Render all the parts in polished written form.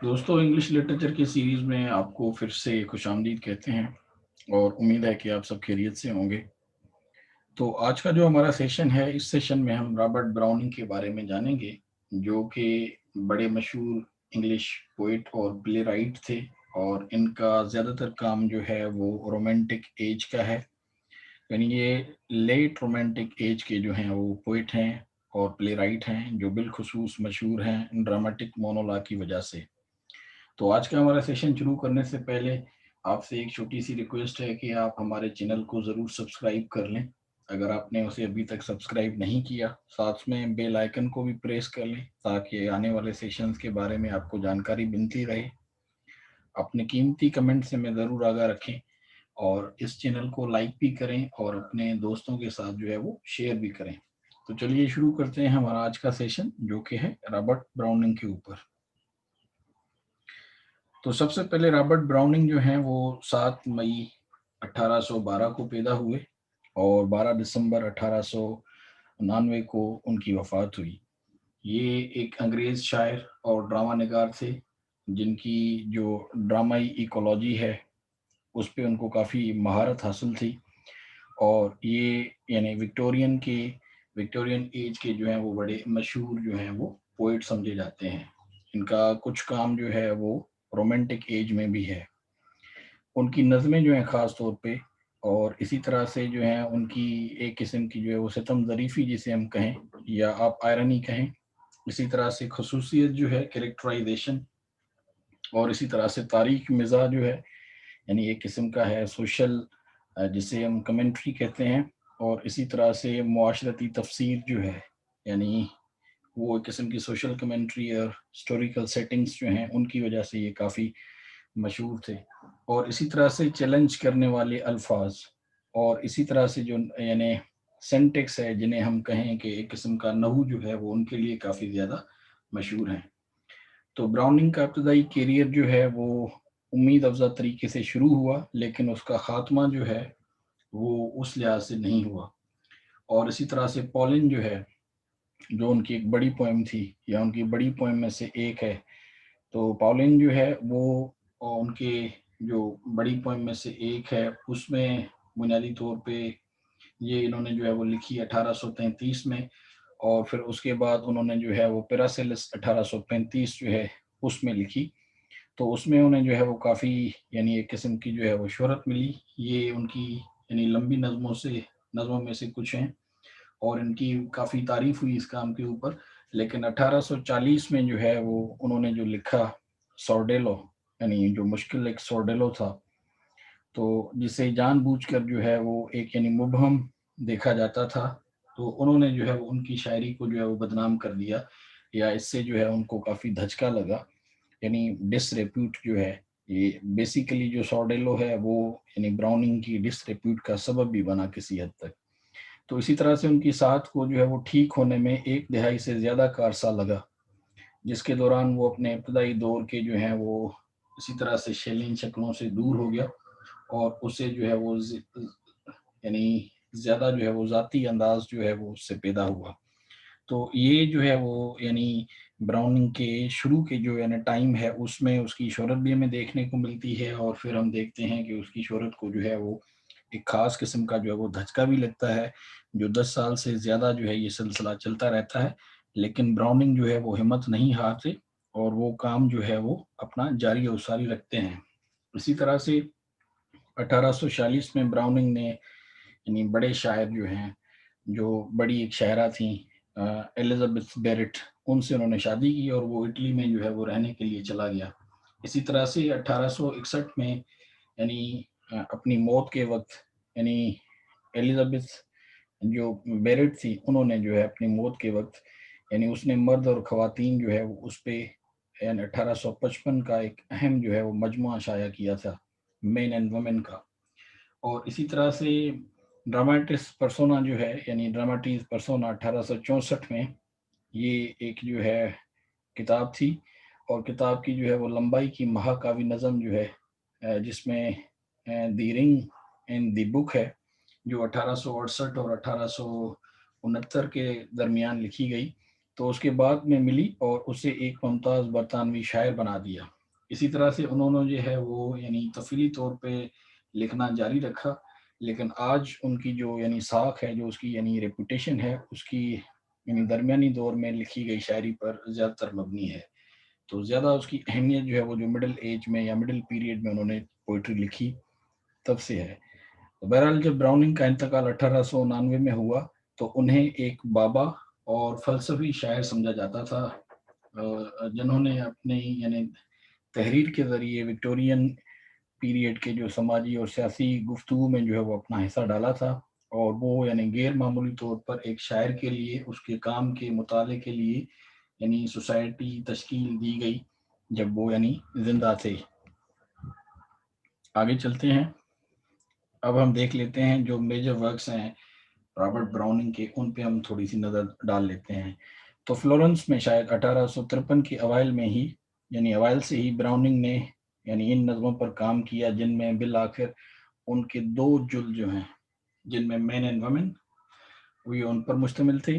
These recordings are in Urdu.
دوستو انگلش لٹریچر کی سیریز میں آپ کو پھر سے خوش آمدید کہتے ہیں اور امید ہے کہ آپ سب خیریت سے ہوں گے۔ تو آج کا جو ہمارا سیشن ہے، اس سیشن میں ہم رابرٹ براؤننگ کے بارے میں جانیں گے، جو کہ بڑے مشہور انگلش پوئٹ اور پلے رائٹ تھے، اور ان کا زیادہ تر کام جو ہے وہ رومانٹک ایج کا ہے، یعنی یہ لیٹ رومانٹک ایج کے جو ہیں وہ پوئٹ ہیں اور پلے رائٹ ہیں، جو بالخصوص مشہور ہیں ڈراماٹک مونولاگ کی وجہ سے۔ تو آج کا ہمارا سیشن شروع کرنے سے پہلے آپ سے ایک چھوٹی سی ریکویسٹ ہے کہ آپ ہمارے چینل کو ضرور سبسکرائب کر لیں، اگر آپ نے اسے ابھی تک سبسکرائب نہیں کیا۔ ساتھ میں بیل آئیکن کو بھی پریس کر لیں تاکہ آنے والے سیشنز کے بارے میں آپ کو جانکاری ملتی رہے۔ اپنے قیمتی کمنٹ سے میں ضرور آگاہ رکھیں، اور اس چینل کو لائک بھی کریں اور اپنے دوستوں کے ساتھ جو ہے وہ شیئر بھی کریں۔ تو چلیے شروع کرتے ہیں ہمارا آج کا سیشن، جو کہ ہے رابرٹ براؤننگ کے اوپر۔ تو سب سے پہلے رابرٹ براؤننگ جو ہیں وہ 7 مئی 1812 کو پیدا ہوئے، اور 12 دسمبر 1899 کو ان کی وفات ہوئی۔ یہ ایک انگریز شاعر اور ڈرامہ نگار تھے، جن کی جو ڈرامائی ایکولوجی ہے اس پہ ان کو کافی مہارت حاصل تھی، اور یہ یعنی وکٹورین ایج کے جو ہیں وہ بڑے مشہور جو ہیں وہ پوئٹ سمجھے جاتے ہیں۔ ان کا کچھ کام جو ہے وہ رومانٹک ایج میں بھی ہے۔ ان کی نظمیں جو ہیں خاص طور پہ، اور اسی طرح سے جو ہیں ان کی ایک قسم کی جو ہے وہ ستم ظریفی جسے ہم کہیں، یا آپ آئرنی کہیں، اسی طرح سے خصوصیت جو ہے کریکٹرائزیشن، اور اسی طرح سے تاریخ مزاح جو ہے، یعنی ایک قسم کا ہے سوشل، جسے ہم کمنٹری کہتے ہیں، اور اسی طرح سے معاشرتی تفسیر جو ہے، یعنی وہ ایک قسم کی سوشل کمنٹری اور ہسٹوریکل سیٹنگز جو ہیں ان کی وجہ سے یہ کافی مشہور تھے۔ اور اسی طرح سے چیلنج کرنے والے الفاظ، اور اسی طرح سے جو یعنی سینٹیکس ہے، جنہیں ہم کہیں کہ ایک قسم کا نحو جو ہے وہ ان کے لیے کافی زیادہ مشہور ہیں۔ تو براؤننگ کا ابتدائی کیریئر جو ہے وہ امید افزا طریقے سے شروع ہوا، لیکن اس کا خاتمہ جو ہے وہ اس لحاظ سے نہیں ہوا۔ اور اسی طرح سے پولن جو ہے، جو ان کی ایک بڑی پوئم تھی، یا ان کی بڑی پوئم میں سے ایک ہے، تو پاولین جو ہے وہ ان کے جو بڑی پوئم میں سے ایک ہے، اس میں بنیادی طور پہ یہ انہوں نے جو ہے وہ لکھی 1833 میں، اور پھر اس کے بعد انہوں نے جو ہے وہ پیراسیلس 1835 جو ہے اس میں لکھی۔ تو اس میں انہیں جو ہے وہ کافی یعنی ایک قسم کی جو ہے وہ شہرت ملی۔ یہ ان کی یعنی لمبی نظموں میں سے کچھ ہیں، اور ان کی کافی تعریف ہوئی اس کام کے اوپر۔ لیکن 1840 میں جو ہے وہ انہوں نے جو لکھا سورڈیلو، یعنی جو مشکل ایک سورڈیلو تھا، تو جسے جان بوجھ کر جو ہے وہ ایک یعنی مبہم دیکھا جاتا تھا، تو انہوں نے جو ہے وہ ان کی شاعری کو جو ہے وہ بدنام کر دیا، یا اس سے جو ہے ان کو کافی دھچکا لگا، یعنی ڈس ریپیوٹ جو ہے۔ یہ بیسیکلی جو سورڈیلو ہے وہ یعنی براؤننگ کی ڈس ریپیوٹ کا سبب بھی بنا کسی حد تک۔ تو اسی طرح سے ان کی صحت کو جو ہے وہ ٹھیک ہونے میں 1 دہائی سے زیادہ کا عرصہ لگا، جس کے دوران وہ اپنے ابتدائی دور کے جو ہیں وہ اسی طرح سے شیلین شکلوں سے دور ہو گیا، اور اسے جو ہے وہ یعنی زیادہ جو ہے وہ ذاتی انداز جو ہے وہ اس سے پیدا ہوا۔ تو یہ جو ہے وہ یعنی براؤننگ کے شروع کے جو یعنی ٹائم ہے، اس میں اس کی شہرت بھی ہمیں دیکھنے کو ملتی ہے، اور پھر ہم دیکھتے ہیں کہ اس کی شہرت کو جو ہے وہ ایک خاص قسم کا جو ہے وہ دھچکا بھی لگتا ہے، جو 10 سال سے زیادہ جو ہے یہ سلسلہ چلتا رہتا ہے۔ لیکن براؤننگ جو ہے وہ ہمت نہیں ہارتے، اور وہ کام جو ہے وہ اپنا جاری و ساری رکھتے ہیں۔ اسی طرح سے 1846 میں براؤننگ نے یعنی بڑے شاعر جو ہیں، جو بڑی ایک شاعرہ تھیں ایلزابتھ بیرٹ، ان سے انہوں نے شادی کی، اور وہ اٹلی میں جو ہے وہ رہنے کے لیے چلا گیا۔ اسی طرح سے 1861 میں یعنی اپنی موت کے وقت، یعنی ایلزابتھ جو بیرٹ تھی، انہوں نے جو ہے اپنی موت کے وقت یعنی اس نے مرد اور خواتین جو ہے وہ اس پہ یعنی 1855 کا ایک اہم جو ہے وہ مجموعہ شائع کیا تھا، مین اینڈ وومن کا۔ اور اسی طرح سے ڈراماٹس پرسونا جو ہے، یعنی ڈراماٹیز پرسونا 1864 میں، یہ ایک جو ہے کتاب تھی، اور کتاب کی جو ہے وہ لمبائی کی مہاکاوی نظم جو ہے، جس میں دی رنگ اینڈ دی بک ہے، جو 1868 اور 1869 کے درمیان لکھی گئی۔ تو اس کے بعد میں ملی اور اسے ایک ممتاز برطانوی شاعر بنا دیا۔ اسی طرح سے انہوں نے جو ہے وہ یعنی تفصیلی طور پہ لکھنا جاری رکھا، لیکن آج ان کی جو یعنی ساکھ ہے، جو اس کی یعنی ریپوٹیشن ہے، اس کی یعنی درمیانی دور میں لکھی گئی شاعری پر زیادہ تر مبنی ہے۔ تو زیادہ اس کی اہمیت جو ہے وہ جو مڈل ایج میں یا مڈل پیریڈ میں انہوں نے پوئٹری لکھی تب سے ہے۔ تو بہرحال جب براؤننگ کا انتقال 1899 میں ہوا تو انہیں ایک بابا اور فلسفی شاعر سمجھا جاتا تھا، جنہوں نے اپنے یعنی تحریر کے ذریعے وکٹورین پیریڈ کے جو سماجی اور سیاسی گفتگو میں جو ہے وہ اپنا حصہ ڈالا تھا، اور وہ یعنی غیر معمولی طور پر ایک شاعر کے لیے اس کے کام کے مطالعے کے لیے یعنی سوسائٹی تشکیل دی گئی جب وہ یعنی زندہ تھے۔ آگے چلتے ہیں، اب ہم دیکھ لیتے ہیں جو میجر ورکس ہیں رابرٹ براؤننگ کے، ان پہ ہم تھوڑی سی نظر ڈال لیتے ہیں۔ تو فلورنس میں شاید 1853 کے اوائل میں ہی یعنی اوائل سے ہی براؤننگ نے یعنی ان نظموں پر کام کیا، جن میں بالآخر ان کے 2 جلد جو ہیں، جن میں مین اینڈ وومن، وہ ان پر مشتمل تھے،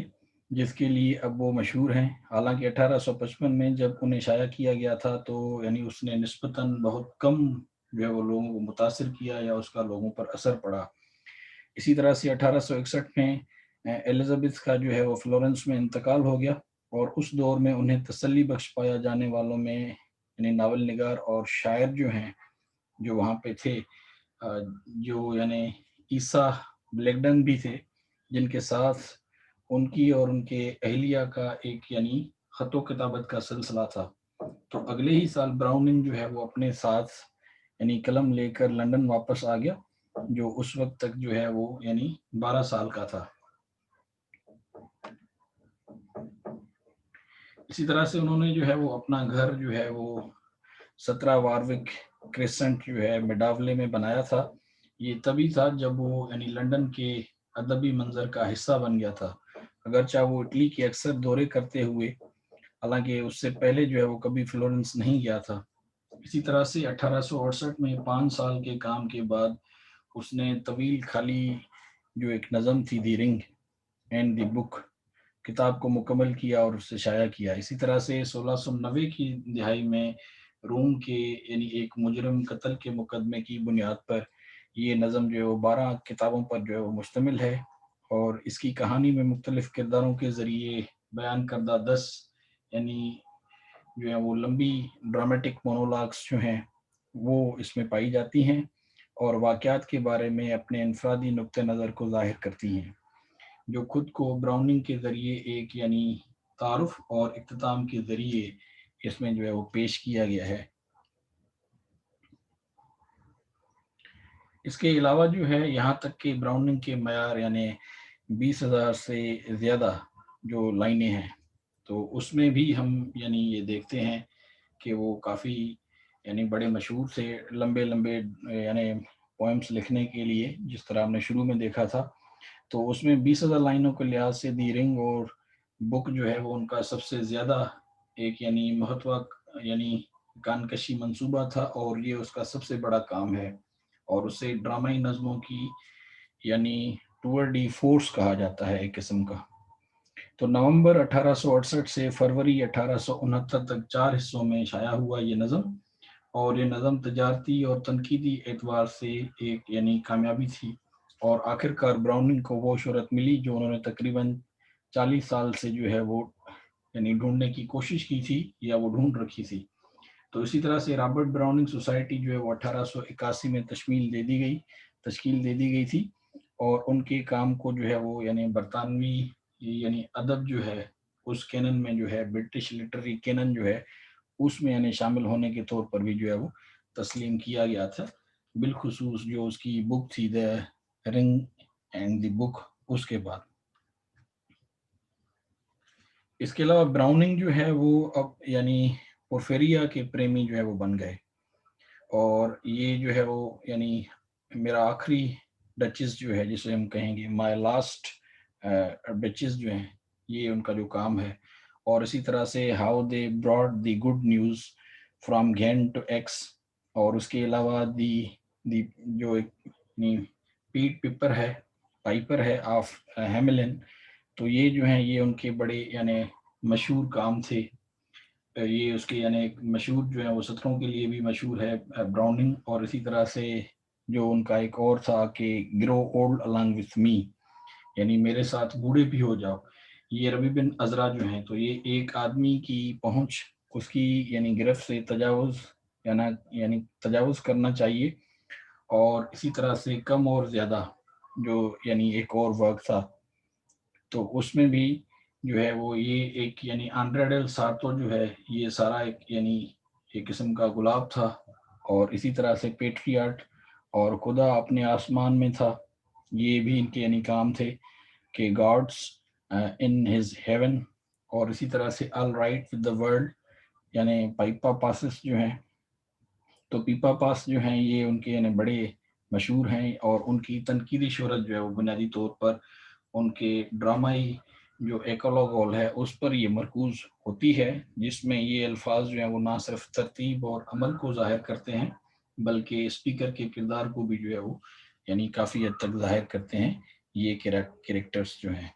جس کے لیے اب وہ مشہور ہیں۔ حالانکہ 1855 میں جب انہیں شائع کیا گیا تھا تو یعنی اس نے نسبتاً بہت کم جو ہے وہ لوگوں کو متاثر کیا یا اس کا لوگوں پر اثر پڑا۔ اسی طرح سے 1861 میں الزابتھ کا جو ہے وہ فلورنس میں انتقال ہو گیا، اور اس دور میں انہیں تسلی بخش پایا جانے والوں میں یعنی ناول نگار اور شاعر جو ہیں جو وہاں پہ تھے، جو یعنی عیسیٰ بلیکڈن بھی تھے، جن کے ساتھ ان کی اور ان کے اہلیہ کا ایک یعنی خط و کتابت کا سلسلہ تھا۔ تو اگلے ہی سال براؤننگ جو ہے وہ اپنے ساتھ یعنی قلم لے کر لندن واپس آ گیا، جو اس وقت تک جو ہے وہ یعنی 12 سال کا تھا۔ اسی طرح سے انہوں نے جو ہے وہ اپنا گھر جو ہے وہ 17 واروک کریسنٹ جو ہے مڈاولے میں بنایا تھا۔ یہ تبھی تھا جب وہ یعنی لندن کے ادبی منظر کا حصہ بن گیا تھا، اگرچہ وہ اٹلی کے اکثر دورے کرتے ہوئے، حالانکہ اس سے پہلے جو ہے وہ کبھی فلورنس نہیں گیا تھا۔ اسی طرح سے 1868 میں 5 سال کے کام کے بعد اس نے طویل خالی جو ایک نظم تھی دی رنگ اینڈ دی بک کتاب کو مکمل کیا اور اسے شائع کیا۔ اسی طرح سے 1690 کی دہائی میں روم کے یعنی ایک مجرم قتل کے مقدمے کی بنیاد پر یہ نظم جو ہے وہ 12 کتابوں پر جو ہے وہ مشتمل ہے، اور اس کی کہانی میں مختلف کرداروں کے ذریعے بیان کردہ 10 یعنی جو ہے وہ لمبی ڈرامیٹک مونولاگس جو ہیں وہ اس میں پائی جاتی ہیں، اور واقعات کے بارے میں اپنے انفرادی نقطہ نظر کو ظاہر کرتی ہیں، جو خود کو براؤننگ کے ذریعے ایک یعنی تعارف اور اختتام کے ذریعے اس میں جو ہے وہ پیش کیا گیا ہے۔ اس کے علاوہ جو ہے یہاں تک کہ براؤننگ کے معیار یعنی 20,000 سے زیادہ جو لائنیں ہیں، تو اس میں بھی ہم یعنی یہ دیکھتے ہیں کہ وہ کافی یعنی بڑے مشہور سے لمبے لمبے یعنی پوئمس لکھنے کے لیے، جس طرح ہم نے شروع میں دیکھا تھا، تو اس میں 20,000 لائنوں کے لحاظ سے دی رنگ اور بک جو ہے وہ ان کا سب سے زیادہ ایک یعنی مہتوا یعنی کانکشی منصوبہ تھا، اور یہ اس کا سب سے بڑا کام ہے، اور اسے ڈرامائی نظموں کی یعنی ٹور ڈی فورس کہا جاتا ہے ایک قسم کا۔ تو نومبر 1868 سے فروری 1869 تک 4 حصوں میں شائع ہوا یہ نظم، اور یہ نظم تجارتی اور تنقیدی اعتبار سے ایک یعنی کامیابی تھی، اور آخر کار براؤننگ کو وہ شہرت ملی جو انہوں نے تقریباً 40 سال سے جو ہے وہ یعنی ڈھونڈنے کی کوشش کی تھی یا وہ ڈھونڈ رکھی تھی۔ تو اسی طرح سے رابرٹ براؤننگ سوسائٹی جو ہے وہ 1881 میں تشکیل دے دی گئی تھی، اور ان کے کام کو جو ہے وہ یعنی برطانوی یعنی ادب جو ہے اس کینن میں جو ہے برٹش لٹریری کینن جو ہے اس میں یعنی شامل ہونے کے طور پر بھی جو ہے وہ تسلیم کیا گیا تھا، بالخصوص جو اس کی بک تھی دا رنگ اینڈ دی بک اس کے بعد۔ اس کے علاوہ براؤننگ جو ہے وہ اب یعنی پورفیریا کے پریمی جو ہے وہ بن گئے، اور یہ جو ہے وہ یعنی میرا آخری ڈچز جو ہے جسے ہم کہیں گے مائی لاسٹ ڈچز جو ہیں، یہ ان کا جو کام ہے۔ اور اسی طرح سے how they brought the good news from گین ٹو ایکس، اور اس کے علاوہ دی جو پیٹ پیپر ہے پائپر ہے آف ہیملن، تو یہ جو ہیں یہ ان کے بڑے یعنی مشہور کام تھے. یہ اس کے یعنی ایک مشہور جو ہے وہ سطروں کے لیے بھی مشہور ہے براؤننگ. اور اسی طرح سے جو ان کا ایک اور تھا کہ grow old along with me، یعنی میرے ساتھ بوڑھے بھی ہو جاؤ. یہ ربیع بن عذرا جو ہیں تو یہ ایک آدمی کی پہنچ، اس کی یعنی گرفت سے تجاوز یعنی تجاوز کرنا چاہیے. اور اسی طرح سے کم اور زیادہ جو یعنی ایک اور ورک تھا تو اس میں بھی جو ہے وہ یہ ایک یعنی آنڈریڈل سارتو جو ہے یہ سارا ایک یعنی ایک قسم کا گلاب تھا. اور اسی طرح سے پیٹریاٹ اور خدا اپنے آسمان میں تھا، یہ بھی ان کے یعنی کام تھے کہ گاڈس ان ہز ہیون. اور اسی طرح سے all right with the world یعنی پائپا پاسس جو ہیں تو پیپا پاس جو ہیں یہ ان کے یعنی بڑے مشہور ہیں. اور ان کی تنقیدی شہرت جو ہے وہ بنیادی طور پر ان کے ڈرامائی جو ایکولوگول ہے اس پر یہ مرکوز ہوتی ہے، جس میں یہ الفاظ جو ہیں وہ نہ صرف ترتیب اور عمل کو ظاہر کرتے ہیں بلکہ اسپیکر کے کردار کو بھی جو ہے وہ یعنی کافی حد تک ظاہر کرتے ہیں یہ کریکٹرز جو ہیں.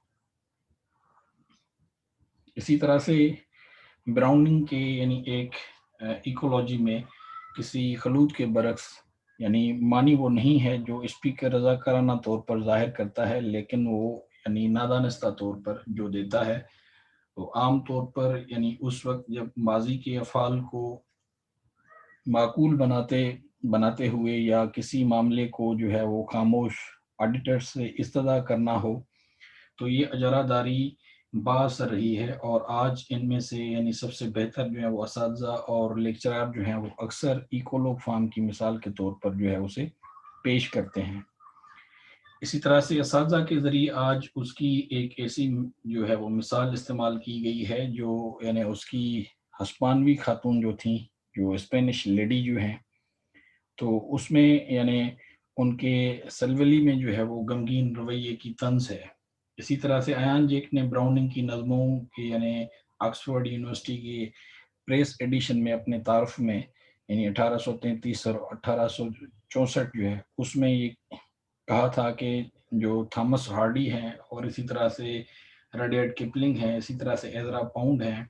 اسی طرح سے براؤننگ کے یعنی ایک ایکولوجی میں کسی خلوط کے برعکس یعنی معنی وہ نہیں ہے جو اسپیکر رضاکارانہ طور پر ظاہر کرتا ہے، لیکن وہ یعنی نادانستہ طور پر جو دیتا ہے. تو عام طور پر یعنی اس وقت جب ماضی کے افعال کو معقول بناتے ہوئے یا کسی معاملے کو جو ہے وہ خاموش آڈیٹر سے استدعا کرنا ہو تو یہ اجارہ داری باثر رہی ہے. اور آج ان میں سے یعنی سب سے بہتر جو ہے وہ اساتذہ اور لیکچرار جو ہیں وہ اکثر ایکولوگ فارم کی مثال کے طور پر جو ہے اسے پیش کرتے ہیں. اسی طرح سے اساتذہ کے ذریعے آج اس کی ایک ایسی جو ہے وہ مثال استعمال کی گئی ہے جو یعنی اس کی ہسپانوی خاتون جو تھیں، جو اسپینش لیڈی جو ہیں، تو اس میں یعنی ان کے سلولی میں جو ہے وہ غمگین رویے کی طنز ہے. اسی طرح سے ایان جیک نے براؤننگ کی نظموں کے یعنی آکسفورڈ یونیورسٹی کی پریس ایڈیشن میں اپنے تعارف میں یعنی 1833 اور 1864 جو ہے اس میں یہ کہا تھا کہ جو تھامس ہارڈی ہیں اور اسی طرح سے رڈیارڈ کپلنگ ہیں، اسی طرح سے ایزرا پاؤنڈ ہیں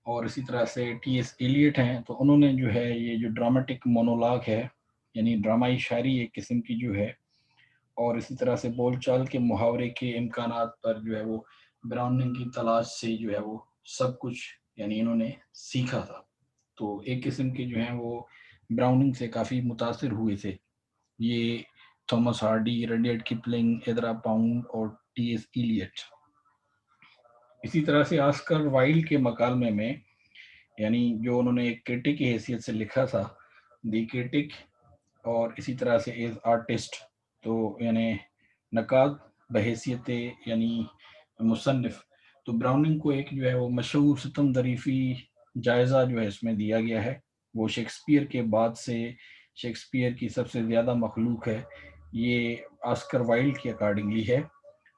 اور اسی طرح سے ٹی ایس ایلیٹ ہیں، تو انہوں نے جو ہے یہ جو ڈرامٹک مونولاگ ہے یعنی ڈرامائی شاعری ایک قسم کی جو ہے اور اسی طرح سے بول چال کے محاورے کے امکانات پر جو ہے وہ براؤننگ کی تلاش سے جو ہے وہ سب کچھ یعنی انہوں نے سیکھا تھا. تو ایک قسم کے جو ہیں وہ براؤننگ سے کافی متاثر ہوئے تھے یہ Thomas Hardy, Rudyard coupling, ایدرا pound اور ٹی ایس ایلیٹ. اسی طرح سے آسکر وائلڈ کے مکالمے میں یعنی جو انہوں نے ایک کرٹک کی حیثیت سے لکھا تھا دی کرٹک، اور اسی طرح سے ایز آرٹسٹ تو یعنی نقاد بحیثیت یعنی مصنف، تو براؤننگ کو ایک جو ہے وہ مشہور ستم ظریفی جائزہ جو ہے اس میں دیا گیا ہے. وہ شیکسپیئر کے بعد سے شیکسپیئر کی سب سے زیادہ مخلوق ہے، یہ آسکر وائلڈ کے اکارڈنگلی ہے.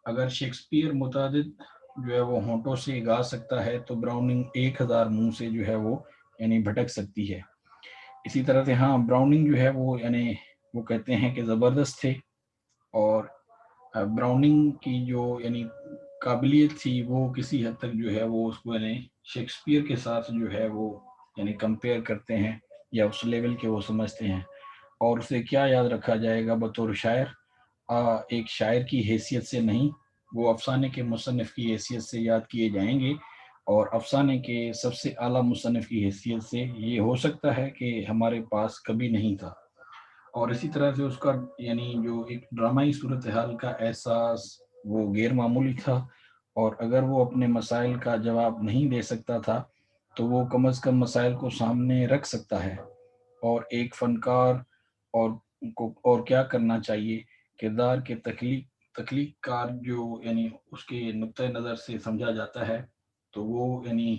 اگر شیکسپیئر متعدد جو ہے وہ ہونٹوں سے گا سکتا ہے تو براؤننگ 1000 منہ سے جو ہے وہ یعنی بھٹک سکتی ہے. اسی طرح سے ہاں براؤننگ جو ہے وہ یعنی وہ کہتے ہیں کہ زبردست تھے. اور براؤننگ کی جو یعنی قابلیت تھی وہ کسی حد تک جو ہے وہ اس کو یعنی شیکسپیئر کے ساتھ جو ہے وہ یعنی کمپیئر کرتے ہیں یا اس لیول کے وہ سمجھتے ہیں. اور اسے کیا یاد رکھا جائے گا بطور شاعر، ایک شاعر کی حیثیت سے نہیں، وہ افسانے کے مصنف کی حیثیت سے یاد کیے جائیں گے. اور افسانے کے سب سے اعلیٰ مصنف کی حیثیت سے یہ ہو سکتا ہے کہ ہمارے پاس کبھی نہیں تھا. اور اسی طرح سے اس کا یعنی جو ایک ڈرامائی صورتحال کا احساس وہ غیر معمولی تھا. اور اگر وہ اپنے مسائل کا جواب نہیں دے سکتا تھا تو وہ کم از کم مسائل کو سامنے رکھ سکتا ہے. اور ایک فنکار اور کیا کرنا چاہیے، کردار کے تخلیق کار جو یعنی اس کے نقطۂ نظر سے سمجھا جاتا ہے تو وہ یعنی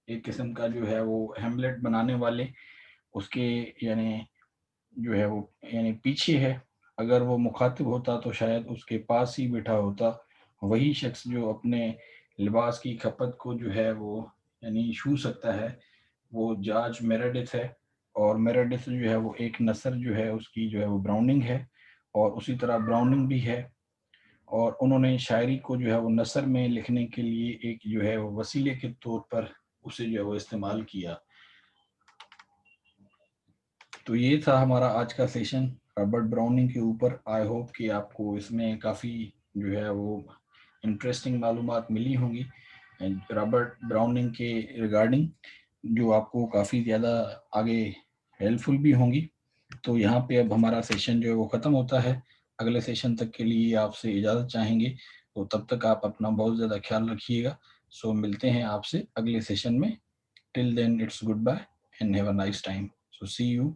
ایک قسم کا جو ہے وہ ہیملیٹ بنانے والے اس کے یعنی جو ہے وہ یعنی پیچھے ہے. اگر وہ مخاطب ہوتا تو شاید اس کے پاس ہی بیٹھا ہوتا وہی شخص جو اپنے لباس کی کھپت کو جو ہے وہ یعنی چھو سکتا ہے، وہ جارج میریڈتھ ہے. اور میریڈتھ جو ہے وہ ایک نثر جو ہے اس کی جو ہے وہ براؤننگ ہے اور اسی طرح براؤننگ بھی ہے. اور انہوں نے شاعری کو جو ہے وہ نثر میں لکھنے کے لیے ایک جو ہے وہ وسیلے کے طور پر اسے جو ہے وہ استعمال کیا. تو یہ تھا ہمارا آج کا سیشن رابرٹ براؤننگ کے اوپر. آئی ہوپ کہ آپ کو اس میں کافی جو ہے وہ انٹرسٹنگ معلومات ملی ہوں گی رابرٹ براؤننگ کے ریگارڈنگ، جو آپ کو کافی زیادہ آگے ہیلپ فل بھی ہوں گی. تو یہاں پہ اب ہمارا سیشن جو ہے وہ ختم ہوتا ہے. اگلے سیشن تک کے لیے آپ سے اجازت چاہیں گے، تو تب تک آپ اپنا بہت زیادہ خیال رکھیے گا. سو ملتے ہیں آپ سے اگلے سیشن میں. Till then it's goodbye and have a nice time. So see you.